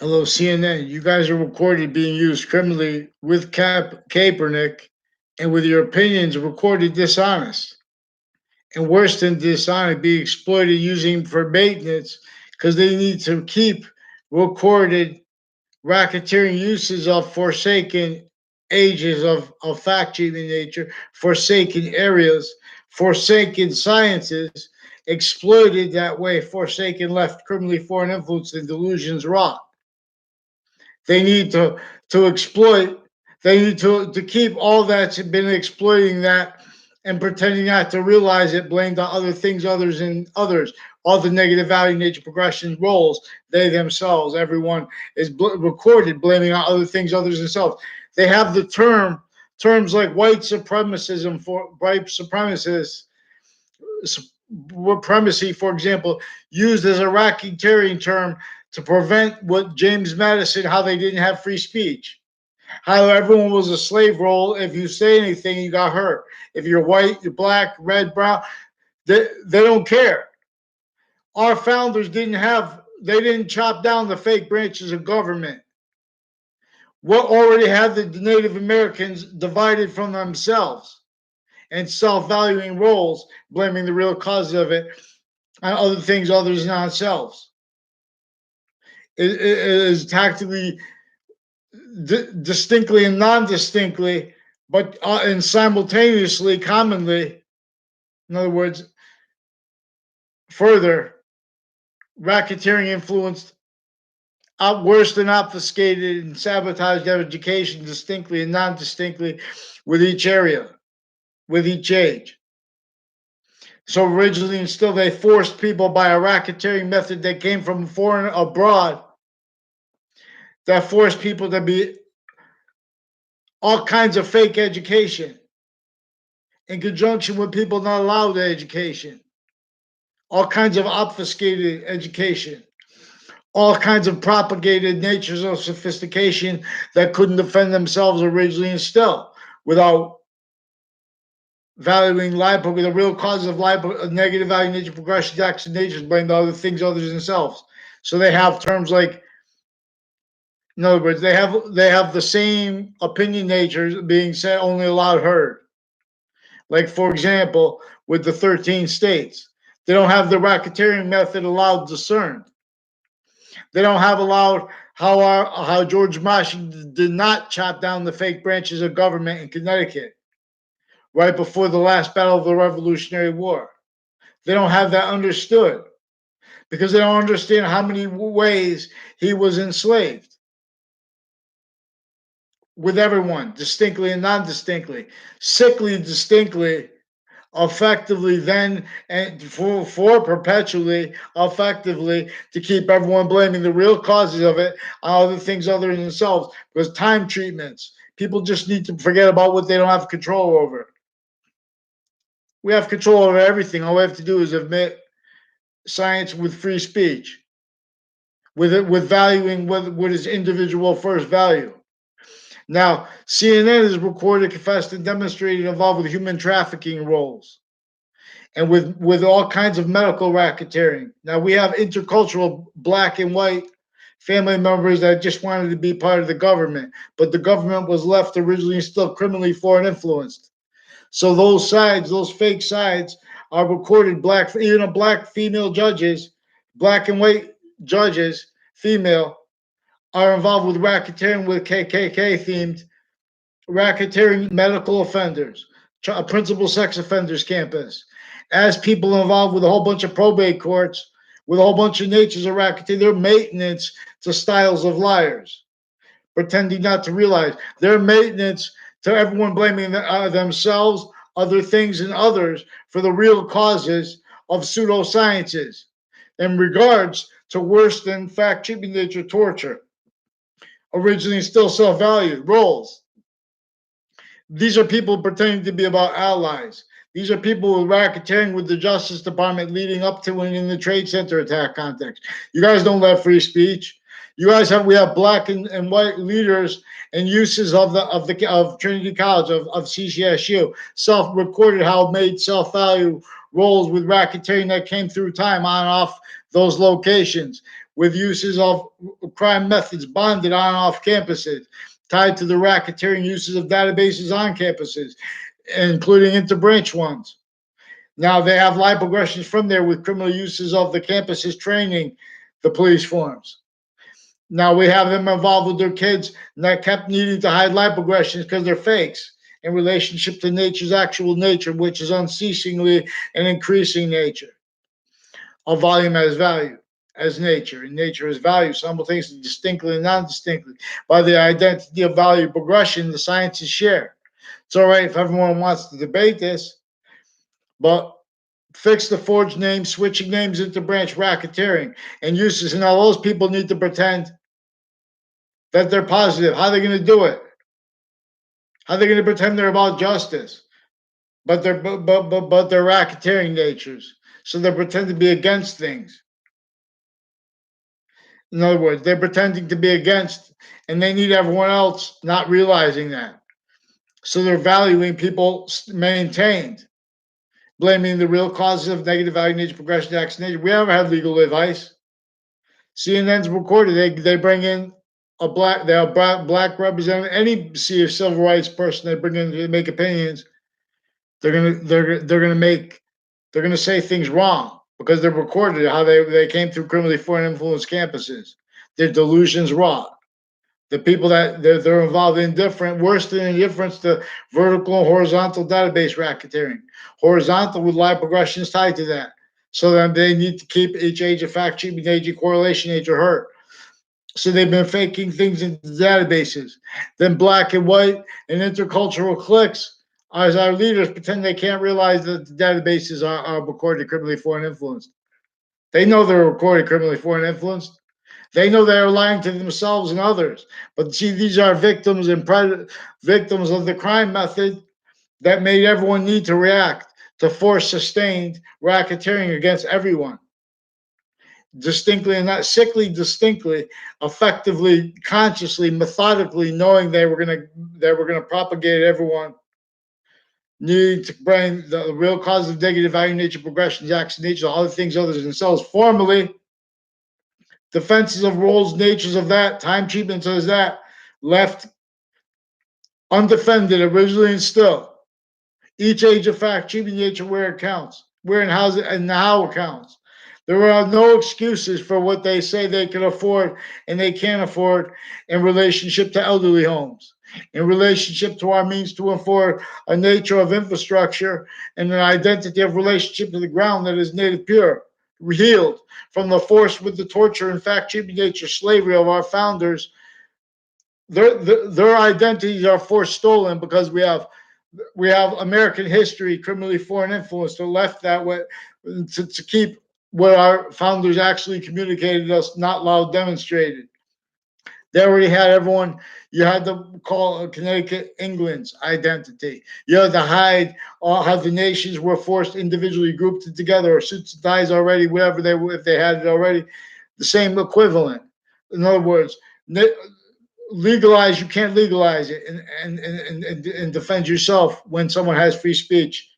Hello, CNN. You guys are recorded being used criminally with Kaepernick and with your opinions recorded dishonest. And worse than dishonest, be exploited using for maintenance because they need to keep recorded racketeering uses of forsaken ages of fact cheating nature, forsaken areas, forsaken sciences, exploited that way, forsaken left criminally foreign influence and delusions rot. They need to exploit. They need to keep all that's been exploiting that and pretending not to realize it, blamed on other things, others, and others. All the negative value, nature, progression roles, they themselves, everyone is recorded blaming on other things, others, themselves. They have the terms like white supremacism for white supremacists supremacy, for example, used as a racketeering term to prevent what James Madison, how they didn't have free speech, how everyone was a slave role. If you say anything, you got hurt. If you're white, you're black, red, brown, they don't care. Our founders they didn't chop down the fake branches of government. What already had the Native Americans divided from themselves and self-valuing roles, blaming the real cause of it on other things other than ourselves. It is tactically, distinctly and non-distinctly, but and simultaneously, commonly, in other words, further, racketeering influenced, worse than obfuscated and sabotaged their education distinctly and non-distinctly with each area, with each age. So originally and still they forced people by a racketeering method that came from foreign abroad that forced people to be all kinds of fake education in conjunction with people not allowed education, all kinds of obfuscated education, all kinds of propagated natures of sophistication that couldn't defend themselves originally and still without valuing life, but with the real causes of life, negative value, nature, progression, acts, and natures, blame the other things other than themselves. So they have terms like, in other words, they have the same opinion natures being said only allowed heard. Like for example, with the 13 states, they don't have the racketeering method allowed discerned. They don't have allowed how George Washington did not chop down the fake branches of government in Connecticut right before the last battle of the Revolutionary War. They don't have that understood because they don't understand how many ways he was enslaved with everyone, distinctly and non-distinctly, sickly distinctly, effectively then and for perpetually, effectively to keep everyone blaming the real causes of it on other things other than themselves. Because time treatments, people just need to forget about what they don't have control over. We have control over everything. All we have to do is admit science with free speech, with valuing what is individual first value. Now, CNN has recorded, confessed, and demonstrated involved with human trafficking roles and with all kinds of medical racketeering. Now, we have intercultural black and white family members that just wanted to be part of the government, but the government was left originally still criminally foreign influenced. So those sides, those fake sides, are recorded black, even black female judges, black and white judges, female, are involved with racketeering with KKK themed racketeering medical offenders, principal sex offenders campus, as people involved with a whole bunch of probate courts, with a whole bunch of natures of racketeering, their maintenance to styles of liars, pretending not to realize their maintenance to everyone blaming themselves, other things, and others for the real causes of pseudosciences in regards to worse than fact cheating nature torture, originally still self-valued roles. These are people pretending to be about allies. These are people with racketeering with the Justice Department leading up to and in the Trade Center attack context. You guys don't let free speech. We have black and white leaders and uses of Trinity College of CCSU self-recorded how it made self-value roles with racketeering that came through time on and off those locations, with uses of crime methods bonded on and off campuses, tied to the racketeering uses of databases on campuses, including interbranch ones. Now they have live progressions from there with criminal uses of the campuses training the police forms. Now we have them involved with their kids and that kept needing to hide live progressions because they're fakes in relationship to nature's actual nature, which is unceasingly an increasing nature of volume as value, as nature, and nature as value, simultaneously, distinctly and non-distinctly, by the identity of value progression the sciences share. It's all right if everyone wants to debate this, but fix the forged names, switching names into branch racketeering and uses, and all those people need to pretend that they're positive. How are they going to do it? How are they going to pretend they're about justice? But they're racketeering natures, so they pretend to be against things. In other words, they're pretending to be against, and they need everyone else not realizing that. So they're valuing people maintained, blaming the real causes of negative value nature, progression, action nature. We never had legal advice. CNN's recorded. They bring in a black, they have black representative. Any civil rights person they bring in to make opinions, they're gonna say things wrong because they're recorded how they came through criminally foreign influence campuses. Their delusions raw. The people that they're involved in different, worse than indifference to vertical and horizontal database racketeering. Horizontal with live progressions tied to that. So then they need to keep each age of fact, cheating age of correlation, age of hurt. So they've been faking things into databases. Then black and white and intercultural cliques as our leaders pretend they can't realize that the databases are recorded criminally foreign influenced. They know they're recorded criminally foreign influenced. They know they're lying to themselves and others. But see, these are victims and victims of the crime method that made everyone need to react to force sustained racketeering against everyone. Distinctly and not sickly, distinctly, effectively, consciously, methodically, knowing they were gonna propagate everyone. Need to bring the real cause of negative value nature, progression, action nature, other things other than themselves formally. Defenses of roles, natures of that, time treatments as that, left undefended originally and still. Each age of fact, treating nature where it counts, where and how it counts. There are no excuses for what they say they can afford and they can't afford in relationship to elderly homes, in relationship to our means to afford a nature of infrastructure and an identity of relationship to the ground that is native pure, healed from the force with the torture and fact treatment nature slavery of our founders. Their identities are forced stolen because we have American history, criminally foreign influence, to left that way to keep what our founders actually communicated to us, not loud demonstrated. They already had everyone. You had to call Connecticut England's identity. You had to hide how the nations were forced individually grouped together, or suits and ties already, whatever they were, if they had it already, the same equivalent. In other words, legalize, you can't legalize it and defend yourself when someone has free speech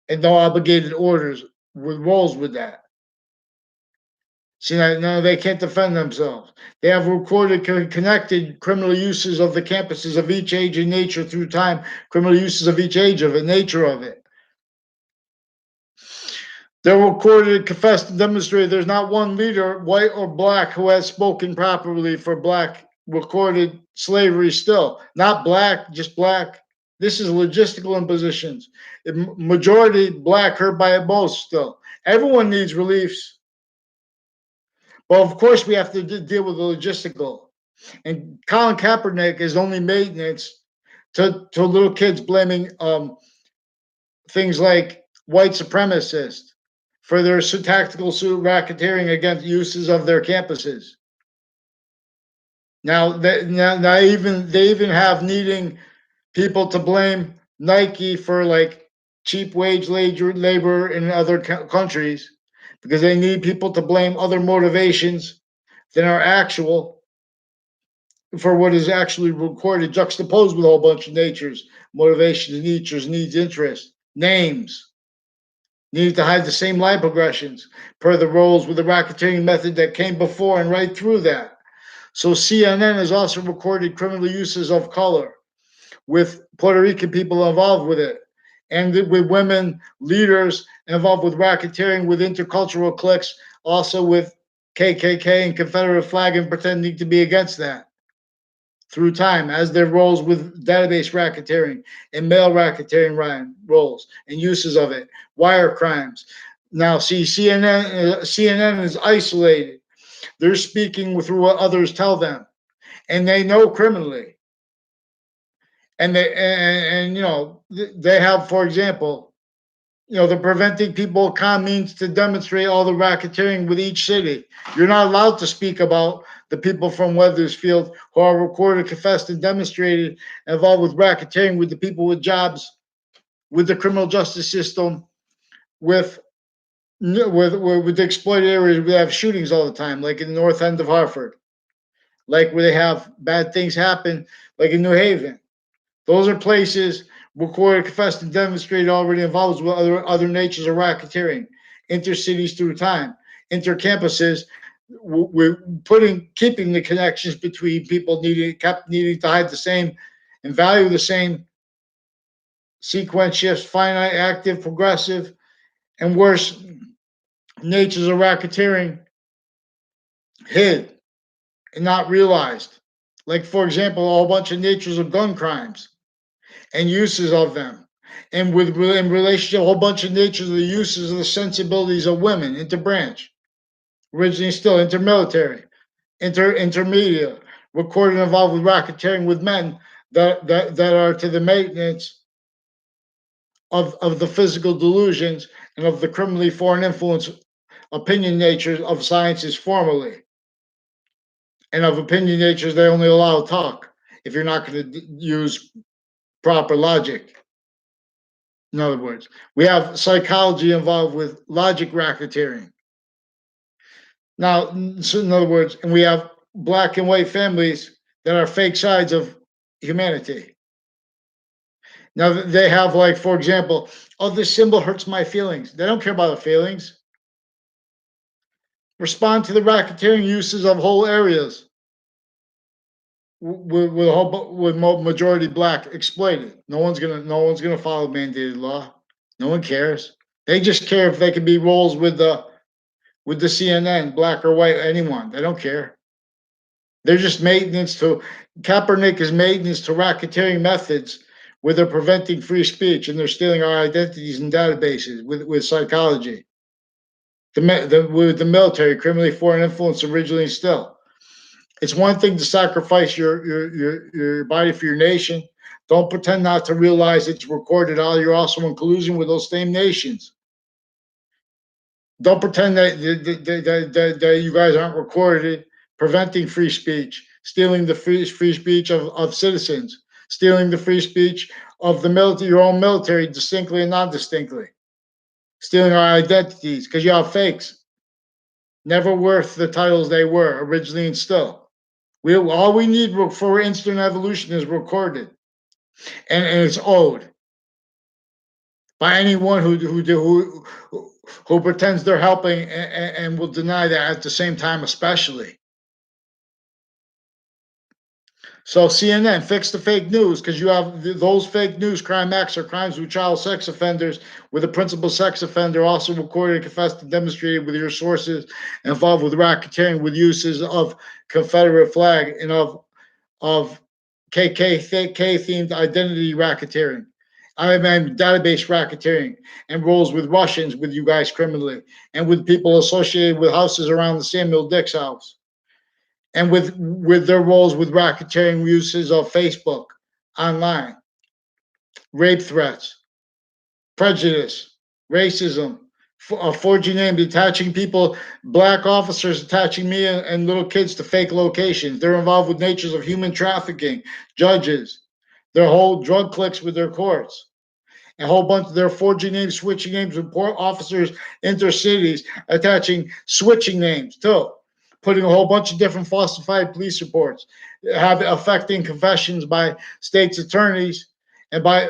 and no obligated orders with roles with that. See, no, they can't defend themselves. They have recorded connected criminal uses of the campuses of each age and nature through time, criminal uses of each age of it, nature of it. They're recorded, confessed, and demonstrated. There's not one leader, white or black, who has spoken properly for black recorded slavery still. Not black, just black. This is logistical impositions. Majority black hurt by it most still. Everyone needs reliefs. Well, of course, we have to deal with the logistical. And Colin Kaepernick is only maintenance to little kids blaming things like white supremacists for their tactical suit racketeering against uses of their campuses. Now, they even have needing people to blame Nike for like cheap wage labor in other countries because they need people to blame other motivations than are actual for what is actually recorded, juxtaposed with a whole bunch of natures, motivations, needs, interests, names. needed to hide the same line progressions per the roles with the racketeering method that came before and right through that. So CNN has also recorded criminal uses of color with Puerto Rican people involved with it, and with women leaders involved with racketeering, with intercultural cliques, also with KKK and Confederate flag and pretending to be against that through time as their roles with database racketeering and mail racketeering roles and uses of it, wire crimes. Now, see, CNN is isolated. They're speaking through what others tell them, and they know criminally. And they have, for example, the preventing people con means to demonstrate all the racketeering with each city. You're not allowed to speak about the people from Weathersfield who are recorded, confessed, and demonstrated involved with racketeering with the people with jobs, with the criminal justice system, with with the exploited areas where they have shootings all the time, like in the north end of Hartford, like where they have bad things happen, like in New Haven. Those are places recorded, confessed, and demonstrated already involved with other natures of racketeering, intercities through time, intercampuses. We're keeping the connections between people kept needing to hide the same and value the same sequence shifts, finite, active, progressive, and worse natures of racketeering hid and not realized. Like, for example, a whole bunch of natures of gun crimes and uses of them. And in relationship, a whole bunch of natures of the uses of the sensibilities of women, interbranch, originally still intermilitary, intermediate, recorded involved with racketeering with men that are to the maintenance of the physical delusions and of the criminally foreign influence opinion natures of sciences formally. And of opinion natures, they only allow talk if you're not going to use proper logic. In other words, we have psychology involved with logic racketeering. Now, so in other words, and we have black and white families that are fake sides of humanity. Now, they have, like, for example, oh, this symbol hurts my feelings. They don't care about the feelings. Respond to the racketeering uses of whole areas with majority black exploited. No one's gonna follow mandated law. No one cares. They just care if they can be roles with the CNN, black or white, anyone. They don't care. They're just maintenance to Kaepernick is maintenance to racketeering methods where they're preventing free speech and they're stealing our identities and databases with psychology. With the military, criminally foreign influence originally still. It's one thing to sacrifice your body for your nation. Don't pretend not to realize it's recorded all. You're also in collusion with those same nations. Don't pretend that you guys aren't recorded, preventing free speech, stealing the free speech of citizens, stealing the free speech of the military, your own military, distinctly and non-distinctly, stealing our identities because you have fakes, never worth the titles they were originally and still. All we need for instant evolution is recorded, and it's owed by anyone who pretends they're helping and will deny that at the same time, especially. So CNN, fix the fake news because you have those fake news crime acts or crimes with child sex offenders, with the principal sex offender also recorded, confessed, and demonstrated with your sources involved with racketeering with uses of Confederate flag and of KKK themed identity racketeering. I mean, database racketeering and roles with Russians with you guys criminally and with people associated with houses around the Samuel Dix house and with their roles with racketeering uses of Facebook, online, rape threats, prejudice, racism, forging names, attaching people, black officers attaching me and little kids to fake locations. They're involved with natures of human trafficking, judges, their whole drug cliques with their courts. A whole bunch of their forging names, switching names, report officers intercities, attaching switching names too, putting a whole bunch of different falsified police reports, have affecting confessions by states attorneys and by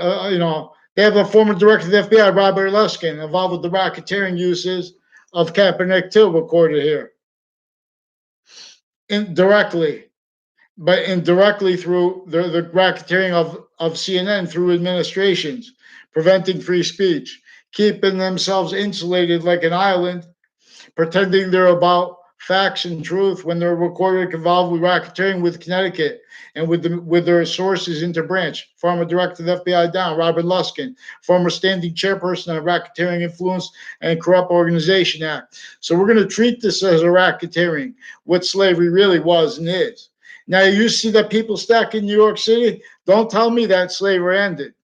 They have the former director of the FBI, Robert Luskin, involved with the racketeering uses of Kaepernick too, recorded here. Indirectly, but indirectly through the racketeering of CNN through administrations, preventing free speech, keeping themselves insulated like an island, pretending they're about facts and truth when they're recorded involved with racketeering with Connecticut and with their sources interbranch. Former director of the FBI down, Robert Luskin, former standing chairperson of Racketeering Influence and Corrupt Organization Act. So we're going to treat this as a racketeering, what slavery really was and is. Now you see that people stack in New York City. Don't tell me that slavery ended.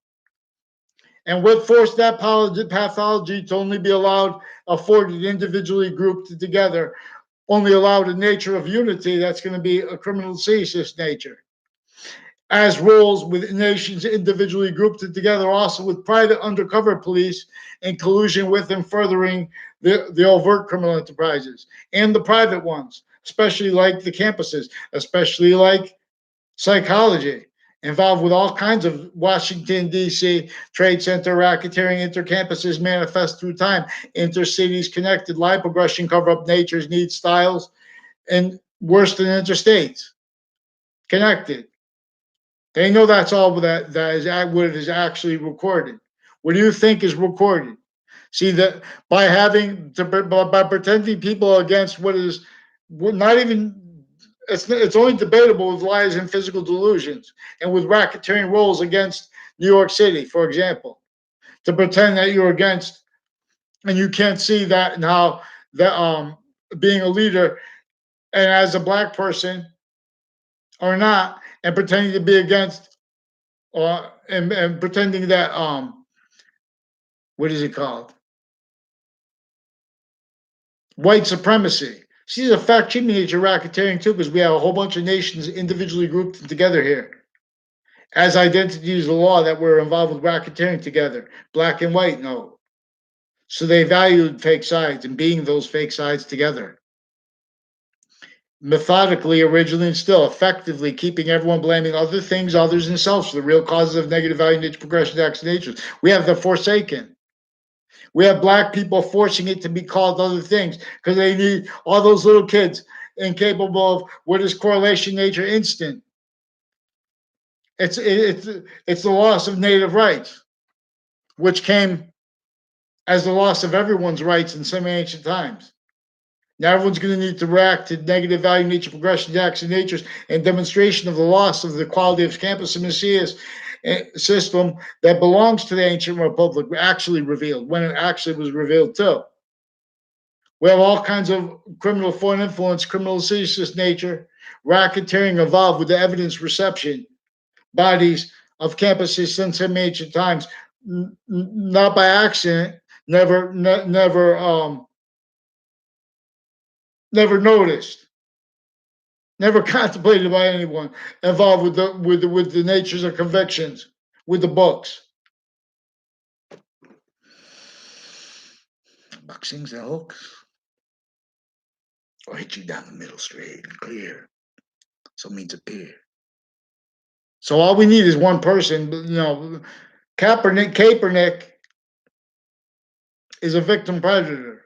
And what forced that pathology to only be allowed, afforded individually grouped together, only allowed a nature of unity that's going to be a criminal seditious nature. As rules with nations individually grouped together, also with private undercover police in collusion with and furthering the overt criminal enterprises and the private ones, especially like the campuses, especially like psychology, involved with all kinds of Washington, D.C. trade center racketeering, intercampuses manifest through time, intercities connected, lie progression, cover up nature's needs, styles, and worse than interstates connected. They know that's all that is what is actually recorded. What do you think is recorded? See that by pretending people against what is not even it's only debatable with lies and physical delusions and with racketeering roles against New York City, for example, to pretend that you're against and you can't see that and how that being a leader and as a black person or not and pretending to be against and pretending that what is it called? White supremacy. See, the fact cheating nature racketeering too, because we have a whole bunch of nations individually grouped together here as identities of the law that were involved with racketeering together, black and white. No, so they valued fake sides and being those fake sides together. Methodically, originally, and still effectively keeping everyone blaming other things, others, and selves for the real causes of negative value, nature, progression, acts, natures. We have the forsaken. We have black people forcing it to be called other things because they need all those little kids incapable of what is correlation, nature, instant. It's the loss of native rights, which came as the loss of everyone's rights in some ancient times. Now everyone's going to need to react to negative value, nature, progression, acts, and natures, and demonstration of the loss of the quality of campus and messias system that belongs to the ancient republic actually revealed, when it actually was revealed too. We have all kinds of criminal foreign influence, criminal seditious nature, racketeering involved with the evidence reception bodies of campuses since some ancient times, not by accident, never noticed, never contemplated by anyone involved with the natures of convictions, with the books. Buck sings the hooks, or hit you down the middle straight and clear. So it means appear. So all we need is one person. Kaepernick is a victim predator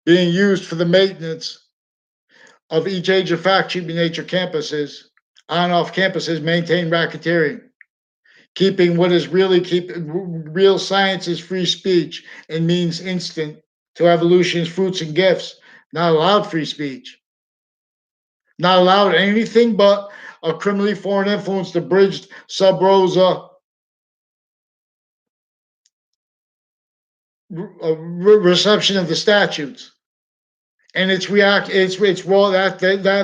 being used for the maintenance of each age of fact cheaping nature campuses, on off campuses maintain racketeering, keeping what is really real science is free speech and means instant to evolution's fruits and gifts, not allowed free speech, not allowed anything but a criminally foreign influence, abridged sub rosa reception of the statutes. And it's raw that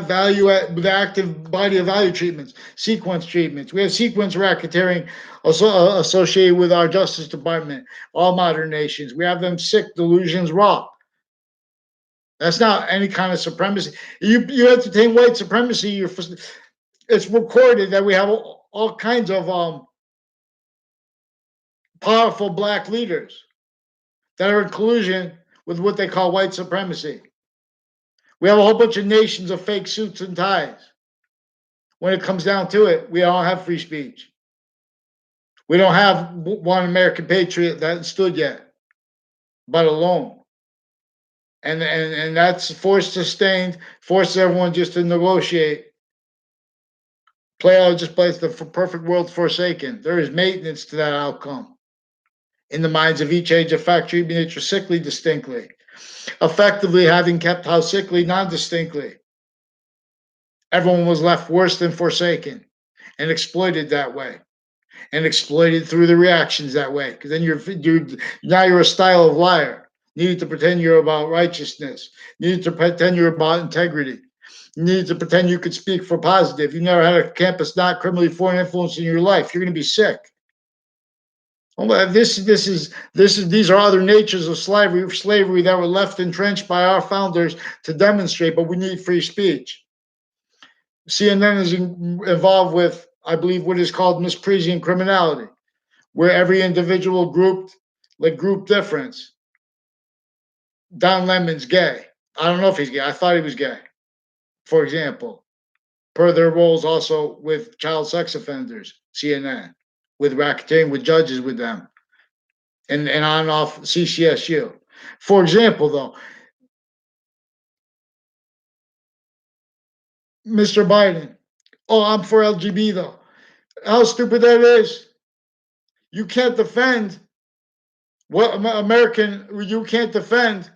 value at the active body of value treatments, sequence treatments. We have sequence racketeering associated with our Justice Department, all modern nations. We have them sick delusions raw. That's not any kind of supremacy. You entertain white supremacy. It's recorded that we have all kinds of powerful black leaders that are in collusion with what they call white supremacy. We have a whole bunch of nations of fake suits and ties. When it comes down to it, we all have free speech. We don't have one American patriot that stood yet, but alone. And that's force sustained, forces everyone just to negotiate. Plato just plays the perfect world forsaken. There is maintenance to that outcome. In the minds of each age of fact, treatment nature sickly distinctly. Effectively having kept how sickly non-distinctly. Everyone was left worse than forsaken and exploited that way. And exploited through the reactions that way. Because then you're a style of liar. Needed to pretend you're about righteousness. Needed to pretend you're about integrity. You need to pretend you could speak for positive. You never had a campus not criminally foreign influence in your life. You're going to be sick. These are other natures of slavery that were left entrenched by our founders to demonstrate. But we need free speech. CNN is involved with, I believe, what is called misprision criminality, where every individual group difference. Don Lemon's gay. I don't know if he's gay. I thought he was gay, for example. Per their roles also with child sex offenders, CNN, with racketeering, with judges with them, and on and off CCSU. For example, though, Mr. Biden, oh, I'm for LGBT, though. How stupid that is. You can't defend you can't defend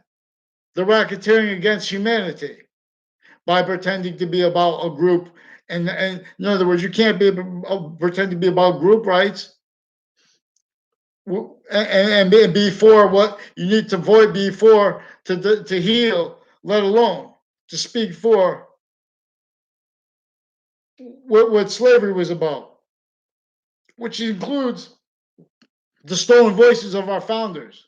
the racketeering against humanity by pretending to be about a group. And in other words, you can't pretend to be about group rights and before what you need to avoid before to heal, let alone to speak for what slavery was about, which includes the stolen voices of our founders,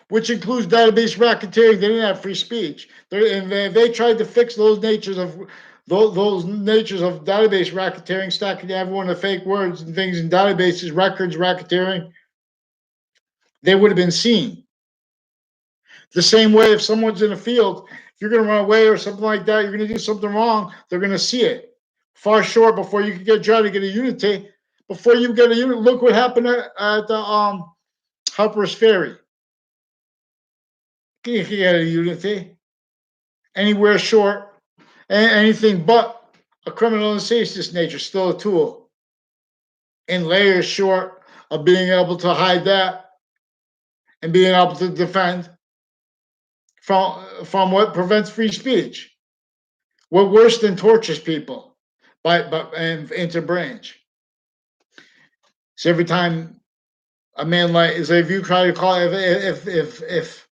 which includes database racketeering. They didn't have free speech. They tried to fix those natures of database racketeering, stacking everyone the fake words and things in databases, records, racketeering. They would have been seen. The same way, if someone's in a field, if you're going to run away or something like that, you're going to do something wrong, they're going to see it. Far short before you can get tried to get a unity. Before you get a unit, look what happened at the Harper's Ferry. You can get a unity anywhere short, anything but a criminal and seditious nature, still a tool. In layers short of being able to hide that and being able to defend from what prevents free speech. What worse than tortures people and into branch. So every time a man so if you try to call if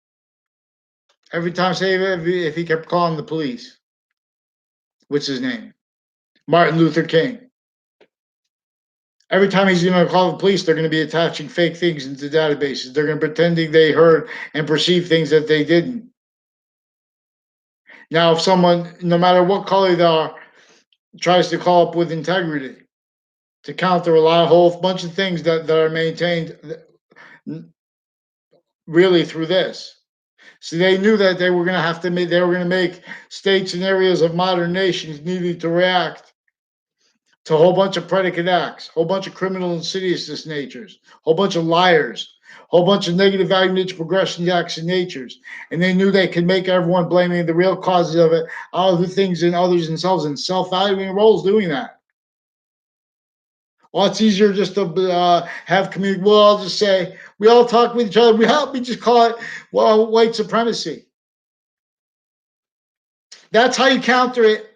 every time say if he kept calling the police, what's his name? Martin Luther King. Every time he's going to call the police, they're going to be attaching fake things into databases. They're going to be pretending they heard and perceived things that they didn't. Now, if someone, no matter what color they are, tries to call up with integrity to counter a whole bunch of things that are maintained really through this. So they knew that they were going to make states and areas of modern nations needing to react to a whole bunch of predicate acts, a whole bunch of criminal insidiousness natures, a whole bunch of liars, a whole bunch of negative value nature progression acts and natures. And they knew they could make everyone blaming the real causes of it, other things and others themselves, and self-valuing roles doing that. Well, it's easier just to have community. We'll all just say, we all talk with each other. We just call it, well, white supremacy. That's how you counter it.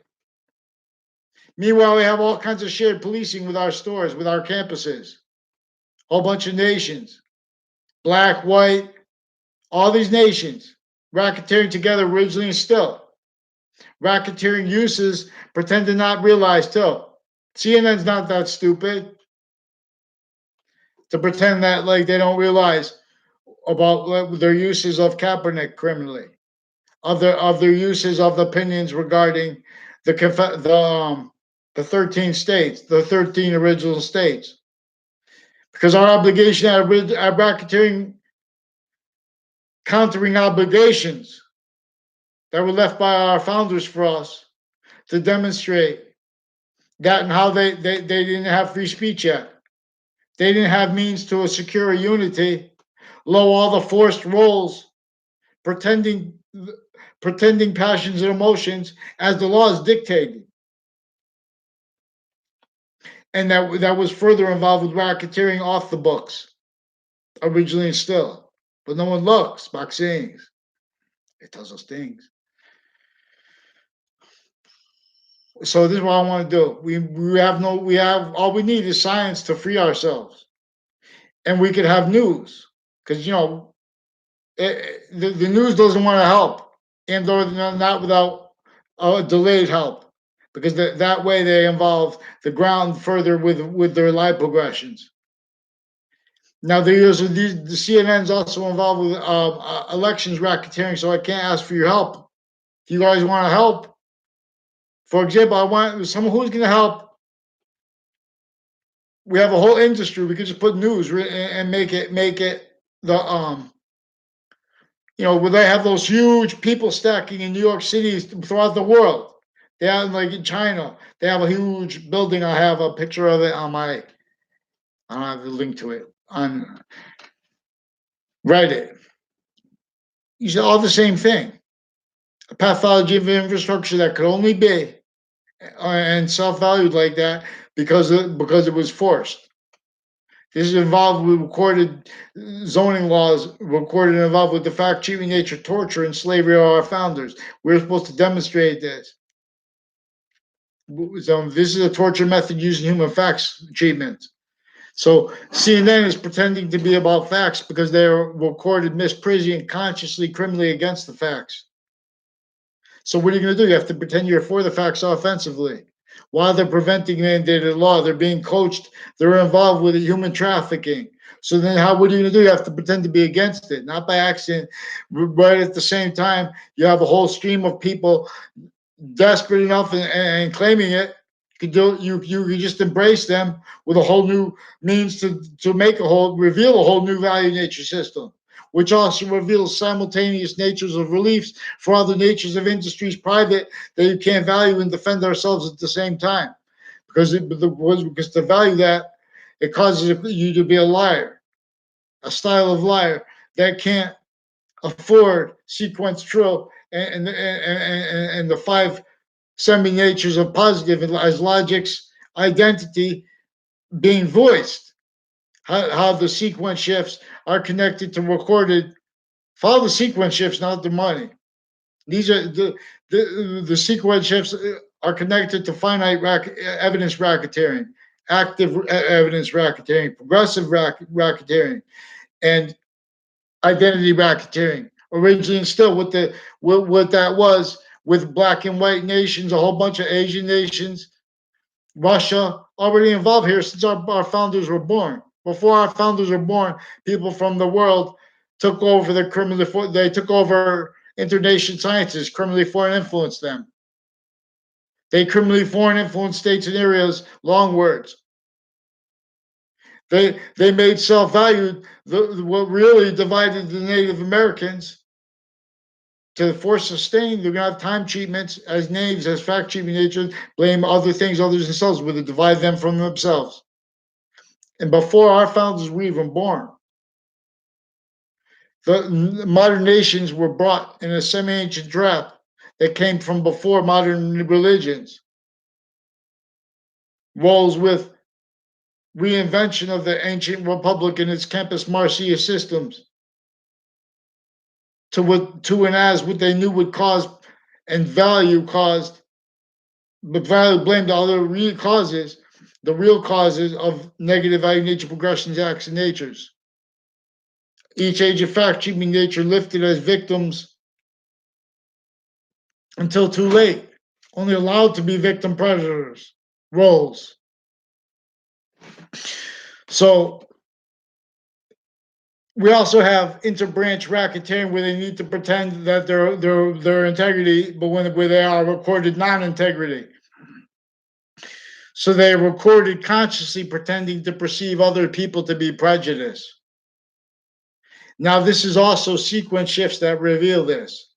Meanwhile, we have all kinds of shared policing with our stores, with our campuses. A whole bunch of nations, black, white, all these nations, racketeering together originally and still. Racketeering uses pretend to not realize too. CNN's not that stupid to pretend that like they don't realize about their uses of Kaepernick criminally, of their uses of the opinions regarding the 13 states, the 13 original states. Because our obligation at racketeering, countering obligations that were left by our founders for us to demonstrate that and how they didn't have free speech yet. They didn't have means to secure a unity. Lo, all the forced roles, pretending pretending passions and emotions as the laws dictated. And that was further involved with racketeering off the books, originally and still. But no one looks, vaccines. It does those things. So this is what I want to do. We have all we need is science to free ourselves. And we could have news. Because the news doesn't want to help. And or not without delayed help. Because that way they involve the ground further with their live progressions. Now the CNN's also involved with elections racketeering, so I can't ask for your help. If you guys want to help, for example, I want someone who's going to help. We have a whole industry. We could just put news and make it the where they have those huge people stacking in New York City throughout the world. They have like in China, they have a huge building. I have a picture of it on my. I don't have the link to it on Reddit. You see all the same thing. A pathology of infrastructure that could only be and self-valued like that because it was forced. This is involved with recorded zoning laws, recorded and involved with the fact, treatment, nature, torture, and slavery of our founders. We're supposed to demonstrate this. So this is a torture method using human facts treatment. So CNN is pretending to be about facts because they are recorded misprision consciously, criminally against the facts. So what are you going to do? You have to pretend you're for the facts offensively. While they're preventing mandated law, they're being coached. They're involved with human trafficking. So then, what are you going to do? You have to pretend to be against it, not by accident. Right at the same time, you have a whole stream of people desperate enough and claiming it. You just embrace them with a whole new means to reveal a whole new value nature system, which also reveals simultaneous natures of reliefs for other natures of industries private that you can't value and defend ourselves at the same time. Because to value that, it causes you to be a liar, a style of liar that can't afford sequence trill and the five semi natures of positive as logic's identity being voiced. How the sequence shifts are connected to recorded. Follow the sequence shifts, not the money. These are the sequence shifts are connected to finite evidence racketeering, active evidence racketeering, progressive racketeering, and identity racketeering. Originally, and still, what that was with black and white nations, a whole bunch of Asian nations, Russia already involved here since our founders were born. Before our founders were born, people from the world took over the criminally. They took over internation sciences, criminally foreign influenced them. They criminally foreign influenced states and areas. Long words. They made self-valued what really divided the Native Americans to force sustain. They're gonna have time treatments as natives, as fact treatment nature, blame other things, others themselves, where they divide them from themselves. And before our founders were even born, the modern nations were brought in a semi-ancient trap that came from before modern religions. Rolls with reinvention of the ancient republic and its campus marcia systems to and as what they knew would cause and value caused, but value blamed all the real causes of negative value nature progressions, acts, and natures. Each age of fact treatment nature lifted as victims until too late, only allowed to be victim predators roles. So we also have interbranch racketeering where they need to pretend that their integrity, but where they are recorded non-integrity. So they are recorded consciously pretending to perceive other people to be prejudiced. Now, this is also sequence shifts that reveal this.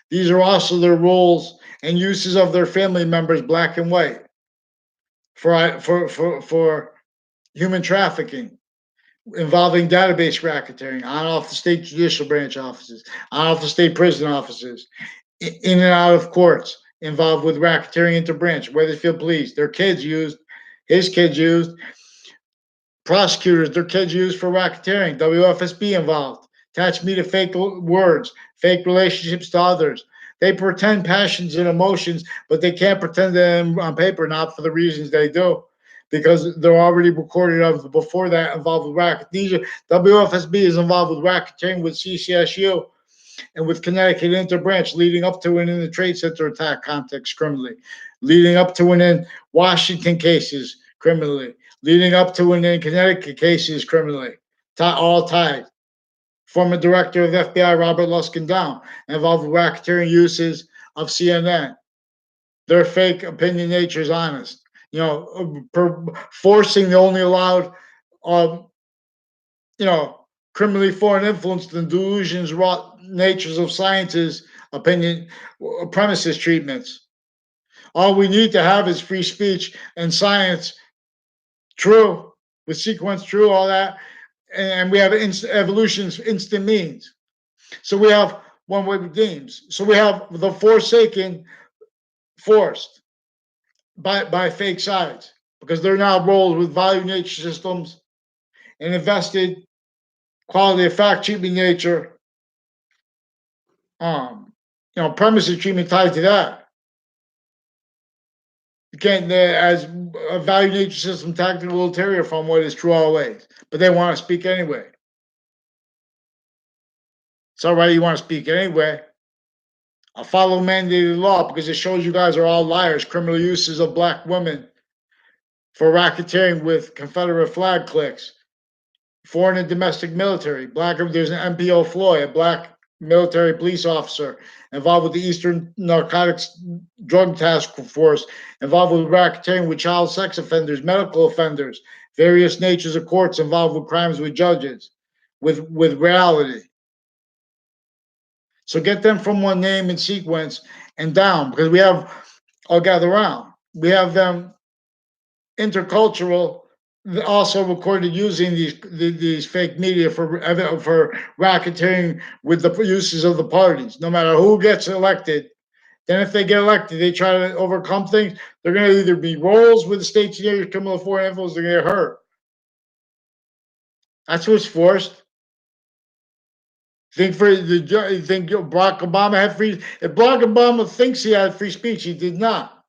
These are also their roles and uses of their family members, black and white, for human trafficking. involving database racketeering on off the state judicial branch offices, on off the state prison offices, in and out of courts, involved with racketeering interbranch, Weathersfield Police, their kids used, his kids used, prosecutors, their kids used for racketeering, WFSB involved, attach me to fake words, fake relationships to others. They pretend passions and emotions, but they can't pretend them on paper, not for the reasons they do, because they're already recorded of before that involved with racket. These are WFSB is involved with racketeering with CCSU and with Connecticut Interbranch, leading up to and in the Trade Center attack context criminally, leading up to and in Washington cases criminally, leading up to and in Connecticut cases criminally, all tied. Former director of the FBI Robert Luskin Down, involved with racketeering uses of CNN. Their fake opinion nature is honest. Forcing the only allowed, um, you know, criminally foreign influence, the delusions, wrought natures of sciences, opinion, premises treatments. All we need to have is free speech and science, true, with sequence true, all that, and we have evolution's instant means. So we have one-way games. So we have the forsaken forced by fake sides because they're now rolled with value nature systems and invested quality of fact treatment nature, premises treatment tied to that. You can't, as a value nature system, tactical ulterior from what is true always, but they want to speak anyway. It's all right, you want to speak anyway. I'll follow mandated law because it shows you guys are all liars. Criminal uses of black women for racketeering with Confederate flag cliques, foreign and domestic military. There's an MPO Floyd, a black military police officer involved with the Eastern Narcotics Drug Task Force, involved with racketeering with child sex offenders, medical offenders, various natures of courts involved with crimes with judges, with reality. So get them from one name and sequence and down because we have, I'll gather around. We have them intercultural, also recorded using these fake media for racketeering with the uses of the parties. No matter who gets elected, then if they get elected, they try to overcome things. They're going to either be roles with the state's criminal foreign influence, they're going to get hurt. That's what's forced. Think Barack Obama had free? If Barack Obama thinks he had free speech, he did not.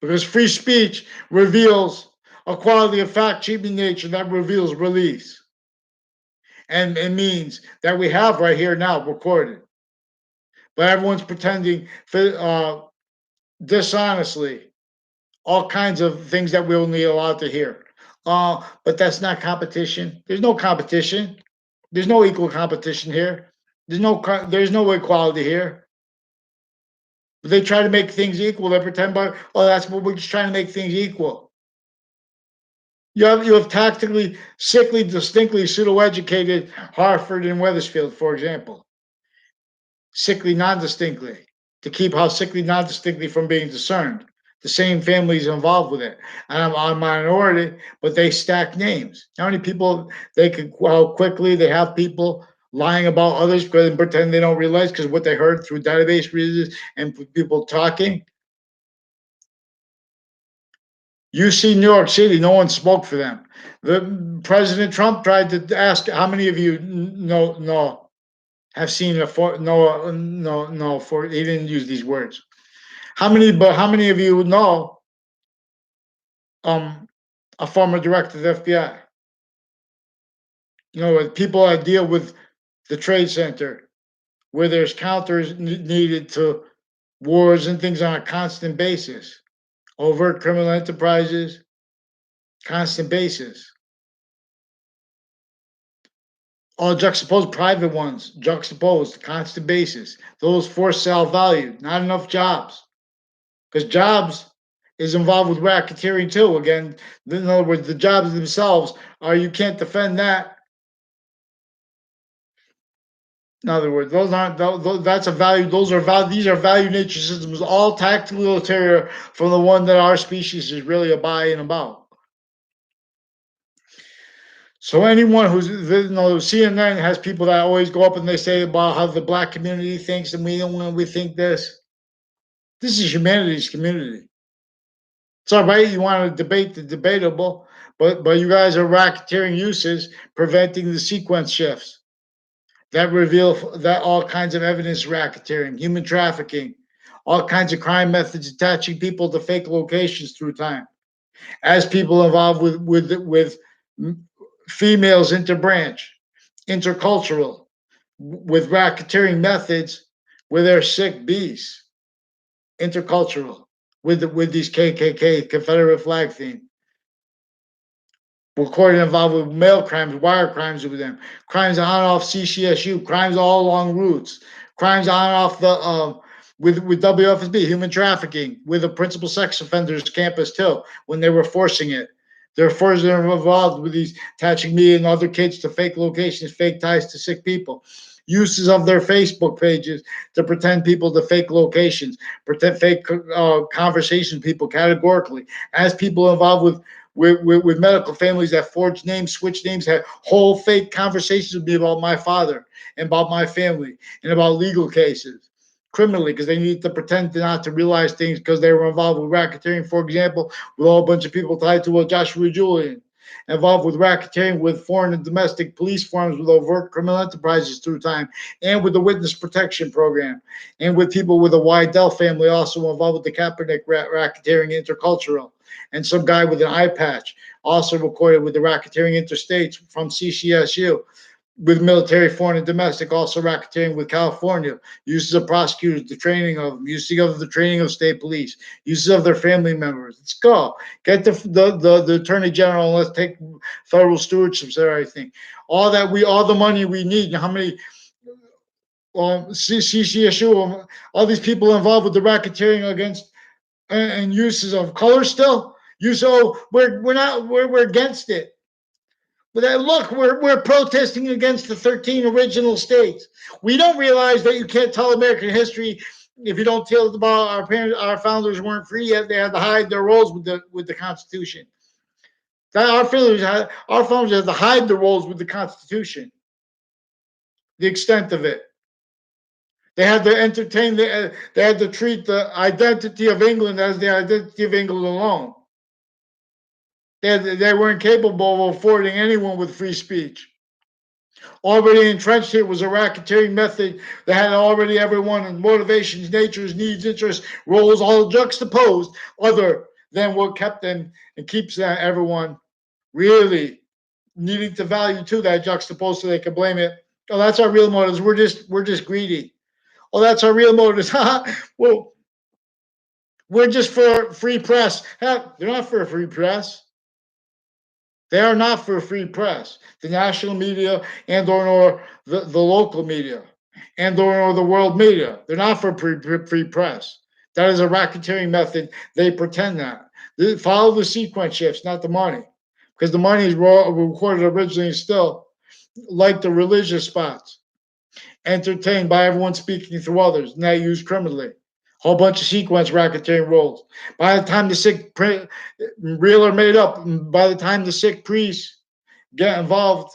Because free speech reveals a quality of fact treatment nature that reveals release. And it means that we have right here now recorded. But everyone's pretending dishonestly all kinds of things that we only allowed to hear. But that's not competition. There's no competition. There's no equal competition here. There's no equality here. They try to make things equal. They pretend, that's what we're just trying to make things equal. You have tactically, sickly, distinctly pseudo-educated Hartford and Weathersfield, for example. Sickly, non-distinctly, to keep how sickly, non-distinctly from being discerned. The same families involved with it. And I'm a minority, but they stack names. How many people how quickly they have people lying about others and pretend they don't realize because what they heard through database readers and people talking. You see New York City, no one spoke for them. The President Trump tried to ask how many of you have seen he didn't use these words. How many of you know a former director of the FBI? People that deal with the Trade Center, where there's counters needed to wars and things on a constant basis, overt criminal enterprises, constant basis. All juxtaposed private ones, juxtaposed, constant basis. Those for sale value, not enough jobs. Because jobs is involved with racketeering too. Again, in other words, the jobs themselves you can't defend that. In other words, that's a value. These are value nature systems, all tactically ulterior from the one that our species is really a by and about. So anyone who's, CNN has people that always go up and they say about how the black community thinks and we don't want, we think this. This is humanity's community. It's all right. You want to debate the debatable, but you guys are racketeering uses, preventing the sequence shifts that reveal that all kinds of evidence racketeering, human trafficking, all kinds of crime methods attaching people to fake locations through time. As people involved with females interbranch, intercultural, with racketeering methods with their sick bees, intercultural, with these KKK Confederate flag theme. Recorded involved with mail crimes, wire crimes with them, crimes on and off CCSU, crimes all along routes, crimes on and off the with WFSB, human trafficking, with the principal sex offenders campus too, when they were forcing it. They're further involved with these attaching me and other kids to fake locations, fake ties to sick people. Uses of their Facebook pages to pretend people to fake locations, pretend fake conversation people categorically, as people involved with medical families that forge names, switch names, had whole fake conversations with me about my father and about my family and about legal cases criminally because they need to pretend not to realize things because they were involved with racketeering, for example, with a whole bunch of people tied to Joshua Julian, involved with racketeering with foreign and domestic police forms with overt criminal enterprises through time, and with the witness protection program, and with people with the Wydell family also involved with the Kaepernick racketeering intercultural, and some guy with an eye patch also recorded with the racketeering interstates from CCSU with military, foreign, and domestic, also racketeering with California, uses of prosecutors, the training of them, uses of the training of state police, uses of their family members. Let's go. Get the attorney general and let's take federal stewardship of everything. All the money we need. And how many CCSU, all these people involved with the racketeering against and uses of color still. You so we're against it. But look, we're protesting against the 13 original states. We don't realize that you can't tell American history if you don't tell about our parents. Our founders weren't free yet; they had to hide their roles with the Constitution. That our founders had to hide their roles with the Constitution. The extent of it, they had to entertain. They had to treat the identity of England as the identity of England alone. They weren't capable of affording anyone with free speech. Already entrenched here was a racketeering method that had already everyone in motivations, natures, needs, interests, roles all juxtaposed, other than what kept them and keeps everyone really needing to value to that juxtaposed so they can blame it. Oh, that's our real motives. We're just greedy. Oh, that's our real motives. Well, we're just for free press. Heck, they're not for a free press. They are not for free press. The national media and or the local media and or the world media. They're not for free press. That is a racketeering method. They pretend that. They follow the sequence shifts, not the money. Because the money is recorded originally still, like the religious spots, entertained by everyone speaking through others, now used criminally. Whole bunch of sequence racketeering roles. By the time the sick real or made up, by the time the sick priests get involved,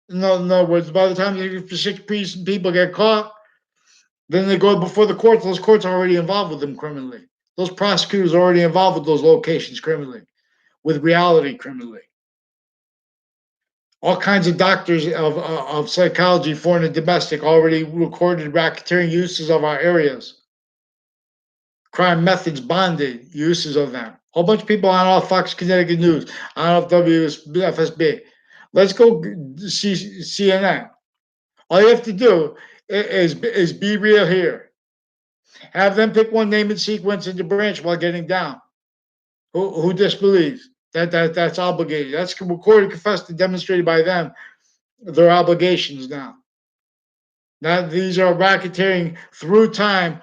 in other words, by the time the sick priests and people get caught, then they go before the courts. Those courts are already involved with them criminally. Those prosecutors are already involved with those locations criminally, with reality criminally. All kinds of doctors of psychology, foreign and domestic, already recorded racketeering uses of our areas. Crime methods, bonded uses of them. Whole bunch of people on off Fox Connecticut News, on off WFSB. Let's go see CNN. All you have to do is be real here. Have them pick one name and sequence into branch while getting down. Who disbelieves that's obligated? That's recorded, confessed, and demonstrated by them. Their obligations now. Now these are racketeering through time,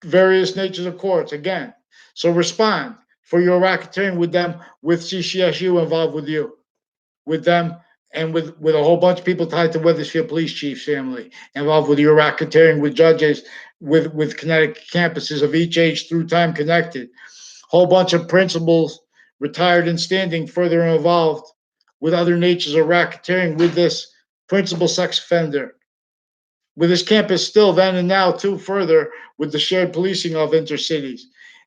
various natures of courts again. So respond for your racketeering with them, with CCSU involved with you, with them, and with a whole bunch of people tied to Wethersfield Police Chief's family, involved with your racketeering with judges, with Connecticut campuses of each age through time connected. Whole bunch of principals, retired and standing, further involved with other natures of racketeering with this principal sex offender. With this campus still then and now too further with the shared policing of intercities.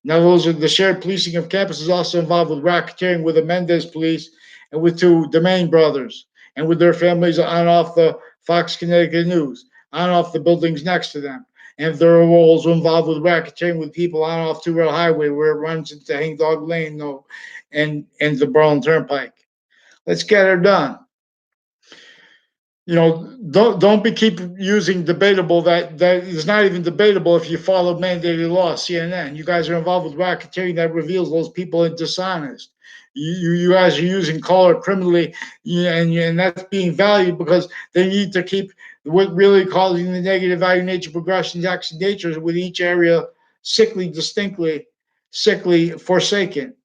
Now those are the shared policing of campuses also involved with racketeering with the Mendez police and with two Domain brothers and with their families on off the Fox Connecticut News, on off the buildings next to them. And their roles were involved with racketeering with people on off Two Rail Highway where it runs into Hangdog Lane no, and the Berlin Turnpike. Let's get her done. Don't be keep using debatable that is not even debatable if you follow mandated law. CNN, you guys are involved with racketeering that reveals those people are dishonest. You guys are using color criminally, and that's being valued because they need to keep what really causing the negative value nature progressions, action natures with each area sickly, distinctly, sickly, forsaken.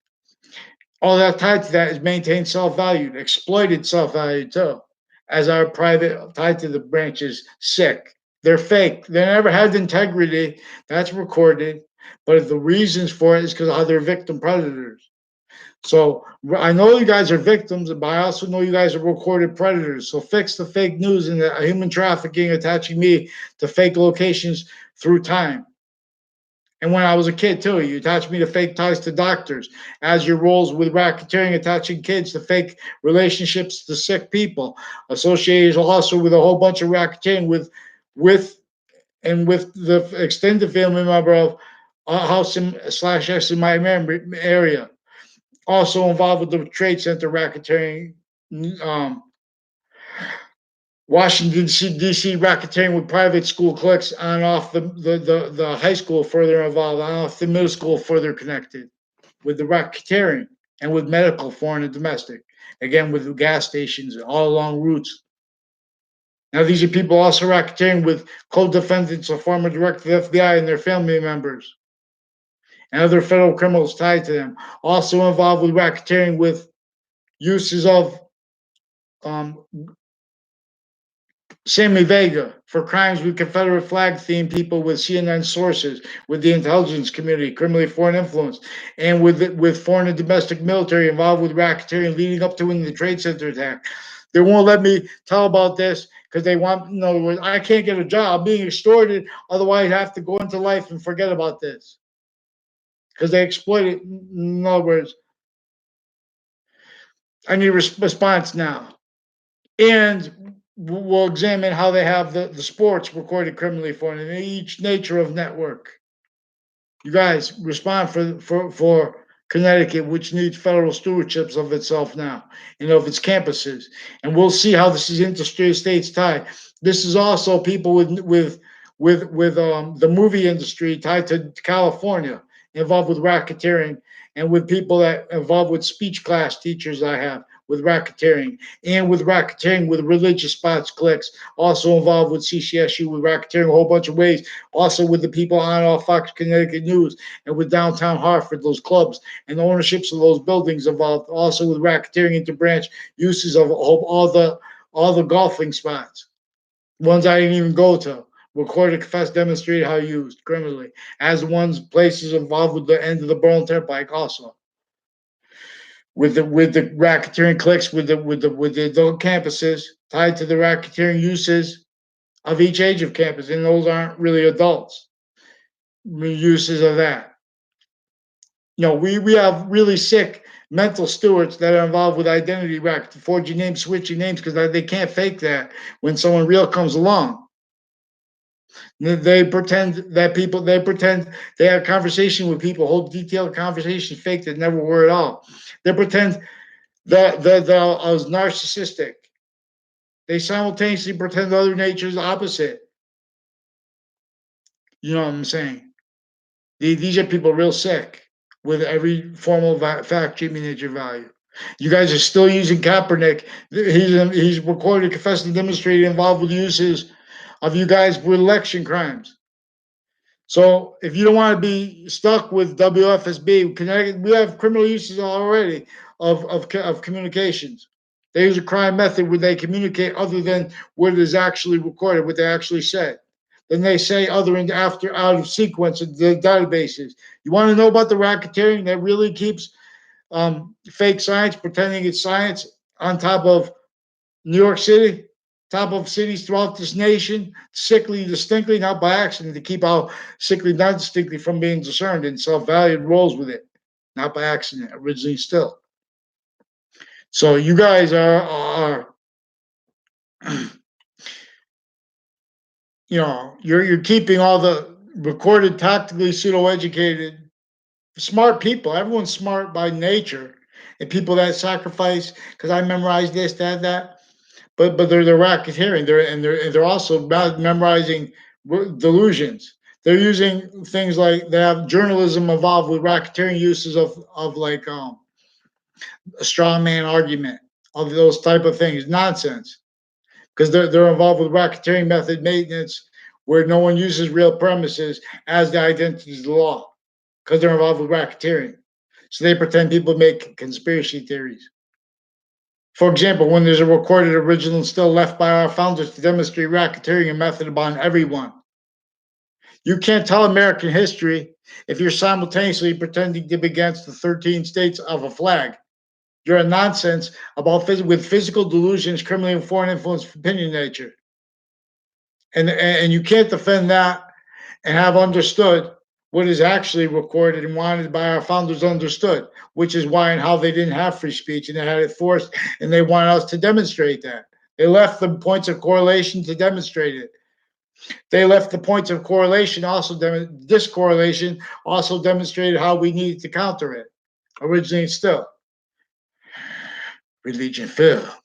All that tied to that is maintained self-value, exploited self-value too, as our private tied to the branches sick. They're fake. They never had integrity. That's recorded. But the reasons for it is because of how they're victim predators. So I know you guys are victims, but I also know you guys are recorded predators. So fix the fake news and the human trafficking attaching me to fake locations through time. And when I was a kid too, you attached me to fake ties to doctors, as your roles with racketeering attaching kids to fake relationships to sick people, associated also with a whole bunch of racketeering with with the extended family member of a house in slash S in my area, also involved with the Trade Center racketeering. Um, Washington D.C. racketeering with private school cliques on off the high school further involved, on off the middle school further connected with the racketeering and with medical, foreign and domestic. Again, with the gas stations all along routes. Now, these are people also racketeering with co-defendants of former director of the FBI and their family members and other federal criminals tied to them. Also involved with racketeering with uses of um, Sammy Vega for crimes with Confederate flag themed people with CNN sources, with the intelligence community, criminally foreign influence, and with foreign and domestic military involved with racketeering leading up to in the Trade Center attack. They won't let me tell about this because they want, in other words, I can't get a job. I'm being extorted. Otherwise, I have to go into life and forget about this because they exploit it. In other words, I need a response now. And we'll examine how they have the sports recorded criminally for in each nature of network. You guys respond for Connecticut, which needs federal stewardships of itself now and of its campuses. And we'll see how this is interstate states tied. This is also people with the movie industry tied to California, involved with racketeering, and with people that involved with speech class teachers I have with racketeering, and with racketeering with religious spots clicks, also involved with CCSU with racketeering a whole bunch of ways, also with the people on all Fox Connecticut News and with downtown Hartford, those clubs and the ownerships of those buildings involved, also with racketeering interbranch uses of all the golfing spots, ones I didn't even go to. Recorded, confessed, demonstrated how used criminally, as ones places involved with the end of the Berlin Turnpike also with the racketeering cliques with the adult campuses tied to the racketeering uses of each age of campus, and those aren't really adults. Uses of that. We have really sick mental stewards that are involved with identity rack, forging names, switching names because they can't fake that when someone real comes along. They pretend they have a conversation with people, whole detailed conversation fake that never were at all. They pretend that I was narcissistic. They simultaneously pretend other nature's opposite. You know what I'm saying? These are people real sick with every form of fact, treatment, nature, value. You guys are still using Kaepernick. He's recorded, confessed, and demonstrated involved with uses of you guys with election crimes. So if you don't want to be stuck with WFSB, Connecticut, we have criminal uses already of communications. They use a crime method where they communicate other than what is actually recorded, what they actually said. Then they say other and after out of sequence of the databases. You want to know about the racketeering that really keeps fake science, pretending it's science on top of New York City, top of cities throughout this nation, sickly distinctly, not by accident, to keep out sickly not distinctly from being discerned and self-valued roles with it, not by accident, originally still. So you guys are you're keeping all the recorded, tactically pseudo-educated, smart people. Everyone's smart by nature, and people that sacrifice because I memorized this, that. But they're racketeering. They're also memorizing delusions. They're using things like they have journalism involved with racketeering uses of like a straw man argument of those type of things. Nonsense because they're involved with racketeering method maintenance where no one uses real premises as the identity of the law because they're involved with racketeering. So they pretend people make conspiracy theories. For example, when there's a recorded original still left by our founders to demonstrate racketeering and method upon everyone. You can't tell American history if you're simultaneously pretending to be against the 13 states of a flag. You're a nonsense about with physical delusions, criminally and foreign influence opinion nature. And you can't defend that and have understood what is actually recorded and wanted by our founders understood, which is why and how they didn't have free speech and they had it forced and they wanted us to demonstrate that. They left the points of correlation to demonstrate it. They left the points of correlation also, discorrelation also demonstrated how we needed to counter it. Originally still. Religion fell.